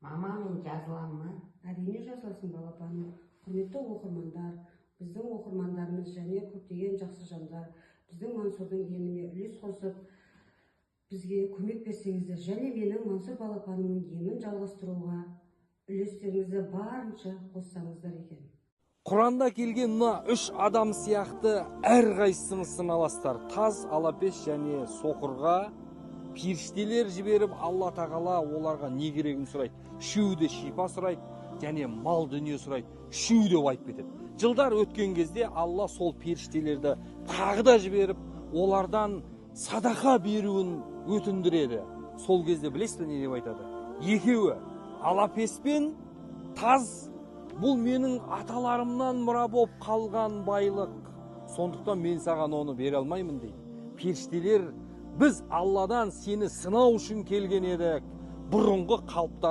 Мама, мен жазыламын. Әрине жазыласың балапаным. Құрметті оқырмандар, біздің оқырмандарымыз және көптеген жақсы жандар біздің Мансұрдың еміне үлес қосып, бізге көмек берсеңіздер, және менің Мансұр балапанымның емін жалғастыруға үлестеріңізді барынша қоссаңыздар екен. Құранда келген мына 3 адам сияқты әрқайсыңыз сыналастар. Таз, алапеш және соқырға періштелер жіберіп, Алла тағала оларға не керегін сұрайды. Үшеуі де шипа сұрайды, және мал дүние сұрайды. Үшеуі де байып кетеді. Жылдар өткен кезде Алла сол періштелерді тағы да жіберіп, олардан садақа беруін өтіндіреді. Сол кезде білесіз не деп айтады? Екеуі, алапес пен таз, бұл менің аталарымнан мұра болып қалған байлық. Сондықтан мен саған оны бере алмаймын дейді. Періштелер, біз Алладан сені сынау үшін келген едік. Бұрынғы қалыптар